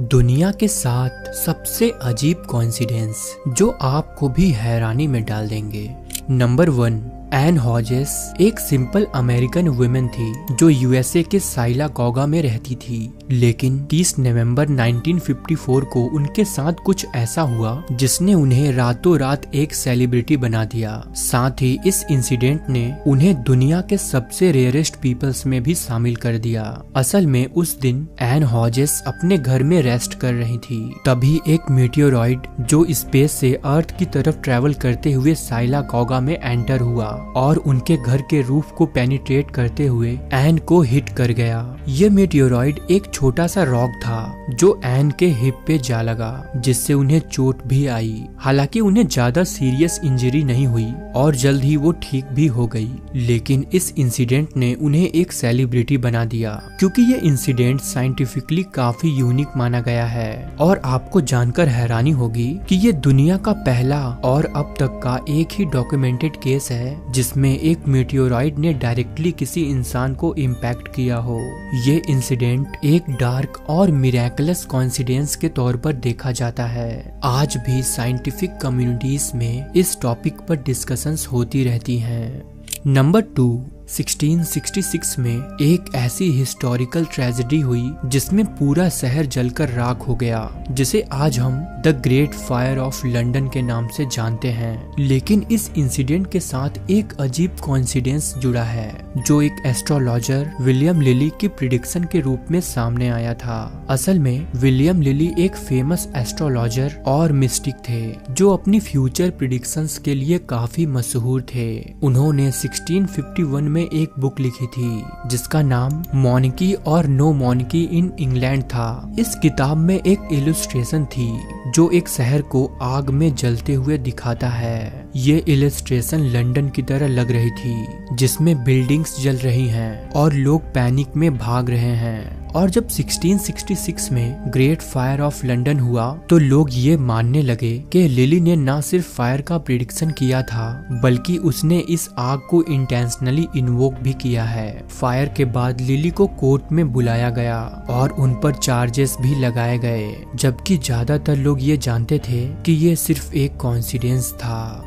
दुनिया के 7 सबसे अजीब कोइंसिडेंस जो आपको भी हैरानी में डाल देंगे। नंबर 1, एन हॉजेस एक सिंपल अमेरिकन वुमेन थी जो यूएसए के साइलागोगा में रहती थी, लेकिन 30 नवंबर 1954 को उनके साथ कुछ ऐसा हुआ जिसने उन्हें रातों रात एक सेलिब्रिटी बना दिया। साथ ही इस इंसिडेंट ने उन्हें दुनिया के सबसे रेयरेस्ट पीपल्स में भी शामिल कर दिया। असल में उस दिन एन हॉजेस अपने घर में रेस्ट कर रही थी, तभी एक मीटियोरॉइड जो स्पेस से अर्थ की तरफ ट्रेवल करते हुए साइलागोगा में एंटर हुआ और उनके घर के रूफ को पेनिट्रेट करते हुए एन को हिट कर गया। ये मीटियोरॉइड एक छोटा सा रॉक था जो एन के हिप पे जा लगा, जिससे उन्हें चोट भी आई। हालांकि उन्हें ज्यादा सीरियस इंजरी नहीं हुई और जल्द ही वो ठीक भी हो गई, लेकिन इस इंसिडेंट ने उन्हें एक सेलिब्रिटी बना दिया क्योंकि ये इंसिडेंट साइंटिफिकली काफी यूनिक माना गया है। और आपको जानकर हैरानी होगी कि ये दुनिया का पहला और अब तक का एक ही डॉक्यूमेंटेड केस है जिसमें एक मीटियोरॉइड ने डायरेक्टली किसी इंसान को इम्पैक्ट किया हो। ये इंसिडेंट एक डार्क और मिरेकलस कोइंसिडेंस के तौर पर देखा जाता है। आज भी साइंटिफिक कम्युनिटीज में इस टॉपिक पर डिस्कशंस होती रहती हैं। नंबर 2, 1666 में एक ऐसी हिस्टोरिकल ट्रेजेडी हुई जिसमें पूरा शहर जलकर राख हो गया, जिसे आज हम the great fire of London के नाम से जानते हैं। लेकिन इस इंसिडेंट के साथ एक अजीब कोइंसिडेंस जुड़ा है जो एक एस्ट्रोलॉजर विलियम लिली की प्रिडिक्शन के रूप में सामने आया था। असल में विलियम लिली एक फेमस एस्ट्रोलॉजर और मिस्टिक थे जो अपनी फ्यूचर प्रिडिक्शंस के लिए काफी मशहूर थे। उन्होंने 1651 में एक बुक लिखी थी जिसका नाम मॉनकी और नो मॉनकी इन इंग्लैंड था। इस किताब में एक इलस्ट्रेशन थी जो एक शहर को आग में जलते हुए दिखाता है। ये इलस्ट्रेशन लंदन की तरह लग रही थी जिसमें बिल्डिंग्स जल रही हैं और लोग पैनिक में भाग रहे हैं। और जब 1666 में ग्रेट फायर ऑफ लंदन हुआ तो लोग ये मानने लगे कि लिली ने न सिर्फ फायर का प्रिडिक्शन किया था बल्कि उसने इस आग को इंटेंशनली इन्वोक भी किया है। फायर के बाद लिली को कोर्ट में बुलाया गया और उन पर चार्जेस भी लगाए गए, जबकि ज्यादातर लोग ये जानते थे कि ये सिर्फ एक कोइंसिडेंस था।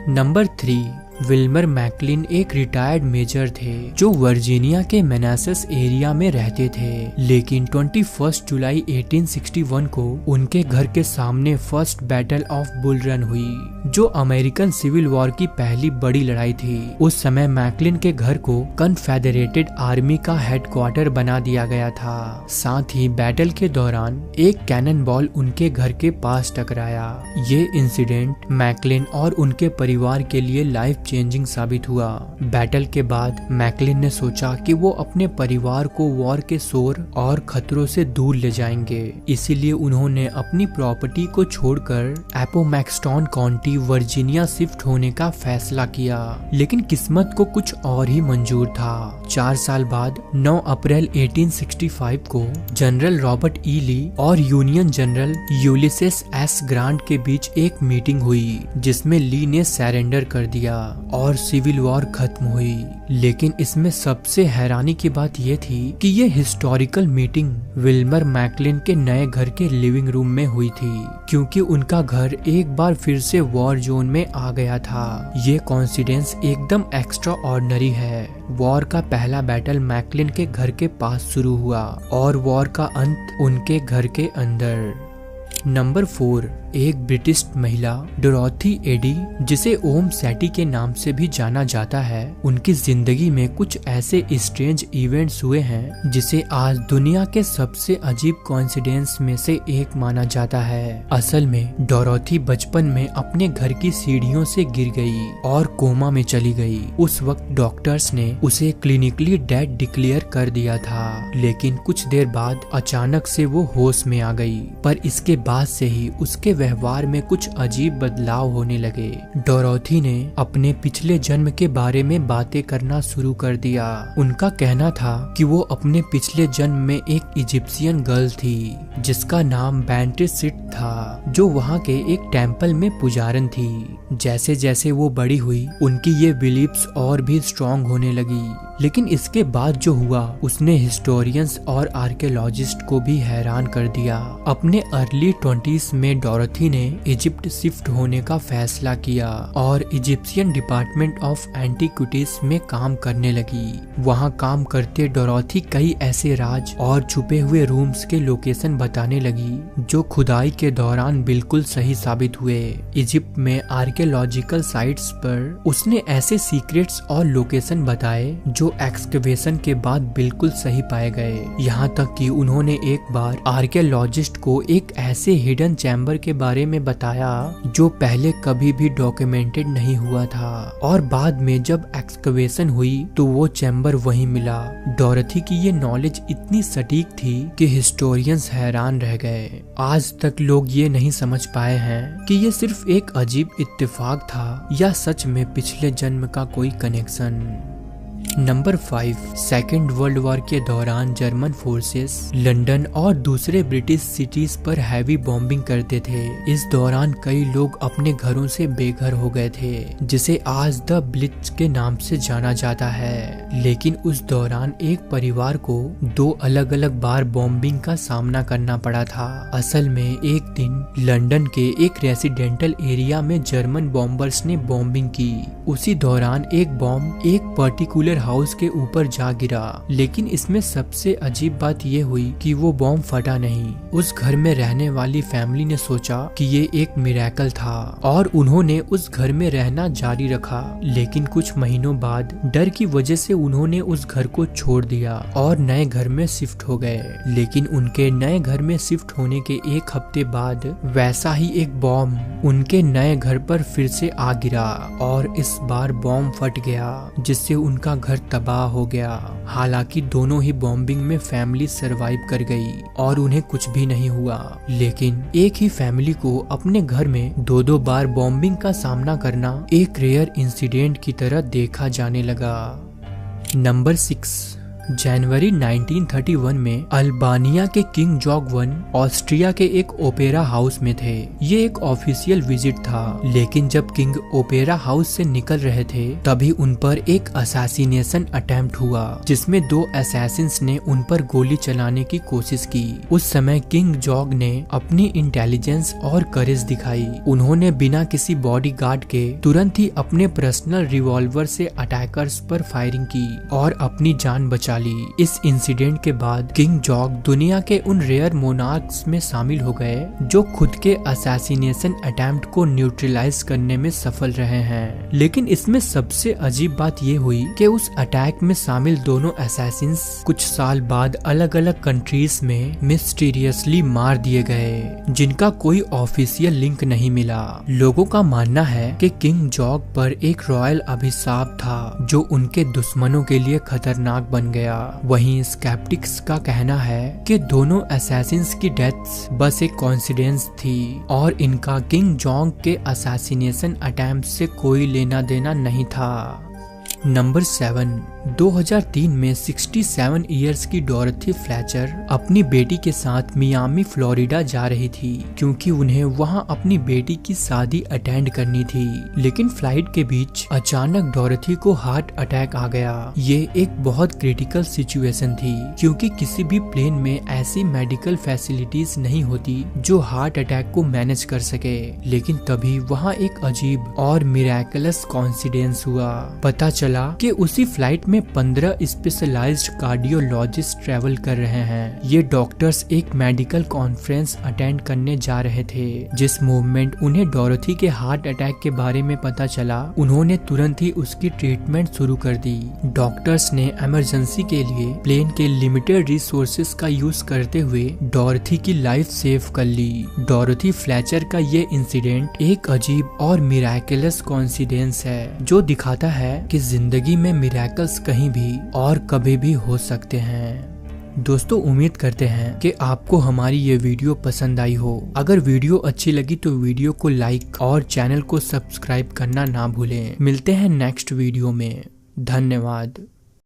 नंबर 3, विल्मर मैकलिन एक रिटायर्ड मेजर थे जो वर्जीनिया के मैनासस एरिया में रहते थे, लेकिन 21 जुलाई 1861 को उनके घर के सामने first battle of bull run हुई जो अमेरिकन सिविल वॉर की पहली बड़ी लड़ाई थी। उस समय मैकलिन के घर को कन्फेडरेटेड आर्मी का हेडक्वार्टर बना दिया गया था। साथ ही बैटल के दौरान एक कैनन बॉल उनके घर के पास टकराया। ये इंसिडेंट मैकलिन और उनके परिवार के लिए लाइफ चेंजिंग साबित हुआ। बैटल के बाद मैकलिन ने सोचा कि वो अपने परिवार को वॉर के शोर और खतरों से दूर ले जाएंगे, इसीलिए उन्होंने अपनी प्रॉपर्टी को छोड़कर एपोमैक्सटन काउंटी वर्जीनिया शिफ्ट होने का फैसला किया। लेकिन किस्मत को कुछ और ही मंजूर था। 4 साल बाद 9 अप्रैल 1865 को जनरल रॉबर्ट ई ली और यूनियन जनरल यूलिसेस एस ग्रांट के बीच एक मीटिंग हुई जिसमें ली ने सरेंडर कर दिया और सिविल वॉर खत्म हुई। लेकिन इसमें सबसे हैरानी की बात यह थी कि ये हिस्टोरिकल मीटिंग विल्मर मैकलिन के नए घर के लिविंग रूम में हुई थी, क्योंकि उनका घर एक बार फिर से वॉर जोन में आ गया था। ये कोइंसिडेंस एकदम एक्स्ट्रा ऑर्डिनरी है। वॉर का पहला बैटल मैकलिन के घर के पास शुरू हुआ और वॉर का अंत उनके घर के अंदर। नंबर 4, एक ब्रिटिश महिला डोरोथी एडी जिसे ओम सैटी के नाम से भी जाना जाता है, उनकी जिंदगी में कुछ ऐसे स्ट्रेंज इवेंट्स हुए हैं जिसे आज दुनिया के सबसे अजीब कोइंसिडेंस में से एक माना जाता है। असल में डोरोथी बचपन में अपने घर की सीढ़ियों से गिर गई और कोमा में चली गई। उस वक्त डॉक्टर्स ने उसे क्लिनिकली डेड डिक्लेयर कर दिया था, लेकिन कुछ देर बाद अचानक से वो होश में आ गई। पर इसके बाद से ही उसके व्यवहार में कुछ अजीब बदलाव होने लगे। डोरोथी ने अपने पिछले जन्म के बारे में बातें करना शुरू कर दिया। उनका कहना था कि वो अपने पिछले जन्म में एक इजिप्शियन गर्ल थी जिसका नाम बेंटेसिट था। था जो वहाँ के एक टेम्पल में पुजारन थी। जैसे जैसे वो बड़ी हुई उनकी ये बिलीफ्स और भी स्ट्रॉन्ग होने लगी। लेकिन इसके बाद जो हुआ उसने हिस्टोरियंस और आर्कियोलॉजिस्ट को भी हैरान कर दिया। अपने अर्ली 20s में डोरोथी ने इजिप्ट शिफ्ट होने का फैसला किया और इजिप्शियन डिपार्टमेंट ऑफ एंटीक्विटीज में काम करने लगी। वहाँ काम करते डोरोथी कई ऐसे राज और छुपे हुए रूम्स के लोकेशन बताने लगी जो खुदाई के दौरान बिल्कुल सही साबित हुए। इजिप्ट में आर्कियोलॉजिकल साइट्स पर उसने ऐसे सीक्रेट्स और लोकेशन बताए जो एक्सकवेशन के बाद बिल्कुल सही पाए गए। यहाँ तक कि उन्होंने एक बार आर्कियोलॉजिस्ट को एक ऐसे हिडन चैम्बर के बारे में बताया जो पहले कभी भी डॉक्यूमेंटेड नहीं हुआ था और बाद में जब एक्सकवेशन हुई तो वो चैम्बर वहीं मिला। डोरोथी की ये नॉलेज इतनी सटीक थी कि हिस्टोरियंस हैरान रह गए। आज तक लोग ये नहीं समझ पाए हैं कि ये सिर्फ एक अजीब इत्तेफाक था या सच में पिछले जन्म का कोई connection. Number 5, second world war के दौरान जर्मन फोर्सेस लंदन और दूसरे ब्रिटिश सिटीज पर हैवी बॉम्बिंग करते थे। इस दौरान कई लोग अपने घरों से बेघर हो गए थे जिसे आज द ब्लिट्ज के नाम से जाना जाता है। लेकिन उस दौरान एक परिवार को 2 अलग अलग बार बॉम्बिंग का सामना करना पड़ा था। असल में एक दिन लंदन के एक रेसिडेंटल एरिया में जर्मन बॉम्बर्स ने बॉम्बिंग की। उसी दौरान एक बॉम्ब एक पर्टिकुलर हाउस के ऊपर जा गिरा। लेकिन इसमें सबसे अजीब बात ये हुई कि वो बॉम्ब फटा नहीं। उस घर में रहने वाली फैमिली ने सोचा कि ये एक मिरेकल था और उन्होंने उस घर में रहना जारी रखा। लेकिन कुछ महीनों बाद डर की वजह से उन्होंने उस घर को छोड़ दिया और नए घर में शिफ्ट हो गए। लेकिन उनके नए घर में शिफ्ट होने के एक हफ्ते बाद वैसा ही एक बॉम्ब उनके नए घर पर फिर से आ गिरा और इस बार बॉम्ब फट गया जिससे उनका घर तबाह हो गया। हालांकि दोनों ही बॉम्बिंग में फैमिली सरवाइव कर गई और उन्हें कुछ भी नहीं हुआ। लेकिन एक ही फैमिली को अपने घर में 2-2 बार बॉम्बिंग का सामना करना एक रेयर इंसिडेंट की तरह देखा जाने लगा। नंबर 6, जनवरी 1931 में अल्बानिया के किंग जॉर्ज I ऑस्ट्रिया के एक ओपेरा हाउस में थे। ये एक ऑफिशियल विजिट था। लेकिन जब किंग ओपेरा हाउस से निकल रहे थे तभी उन पर एक असैसिनेशन अटेम्प्ट हुआ जिसमें 2 असैसिन्स ने उन पर गोली चलाने की कोशिश की। उस समय किंग जॉर्ज ने अपनी इंटेलिजेंस और करेज दिखाई। उन्होंने बिना किसी बॉडीगार्ड के तुरंत ही अपने पर्सनल रिवॉल्वर से अटैकर्स पर फायरिंग की और अपनी जान बचा ली। इस इंसिडेंट के बाद किंग जॉर्ज दुनिया के उन रेयर मोनार्क्स में शामिल हो गए जो खुद के असैसिनेशन अटेम्प्ट को न्यूट्रलाइज करने में सफल रहे हैं। लेकिन इसमें सबसे अजीब बात ये हुई कि उस अटैक में शामिल दोनों असैसिन्स कुछ साल बाद अलग अलग कंट्रीज में मिस्टीरियसली मार दिए गए जिनका कोई ऑफिशियल लिंक नहीं मिला। लोगों का मानना है कि किंग जॉर्ज पर एक रॉयल अभिशाप था जो उनके दुश्मनों के लिए खतरनाक बन गया। वहीं स्केप्टिक्स का कहना है कि दोनों असैसिन्स की डेथ्स बस एक कोइंसिडेंस थी और इनका किंग जॉर्ज के असैसिनेशन अटेम्प्ट से कोई लेना देना नहीं था। नंबर 7, 2003 में 67 इयर्स की डोरोथी फ्लेचर अपनी बेटी के साथ मियामी फ्लोरिडा जा रही थी क्योंकि उन्हें वहां अपनी बेटी की शादी अटेंड करनी थी। लेकिन फ्लाइट के बीच अचानक डोरोथी को हार्ट अटैक आ गया। ये एक बहुत क्रिटिकल सिचुएशन थी क्योंकि किसी भी प्लेन में ऐसी मेडिकल फैसिलिटीज नहीं होती जो हार्ट अटैक को मैनेज कर सके। लेकिन तभी वहाँ एक अजीब और मिरेकलस कोइंसिडेंस हुआ। पता चला कि उसी फ्लाइट में 15 स्पेशलाइज्ड कार्डियोलॉजिस्ट ट्रैवल कर रहे हैं। ये डॉक्टर्स एक मेडिकल कॉन्फ्रेंस अटेंड करने जा रहे थे। जिस मूवमेंट उन्हें डोरोथी के हार्ट अटैक के बारे में पता चला उन्होंने तुरंत ही उसकी ट्रीटमेंट शुरू कर दी। डॉक्टर्स ने इमरजेंसी के लिए प्लेन के लिमिटेड रिसोर्सेज का यूज करते हुए डोरोथी की लाइफ सेव कर ली। डोरोथी फ्लेचर का ये इंसिडेंट एक अजीब और मिरेकलस कोइंसिडेंस है जो दिखाता है कि जिंदगी में मिरेकल्स कहीं भी और कभी भी हो सकते हैं। दोस्तों उम्मीद करते हैं कि आपको हमारी ये वीडियो पसंद आई हो। अगर वीडियो अच्छी लगी तो वीडियो को लाइक और चैनल को सब्सक्राइब करना ना भूलें। मिलते हैं नेक्स्ट वीडियो में। धन्यवाद।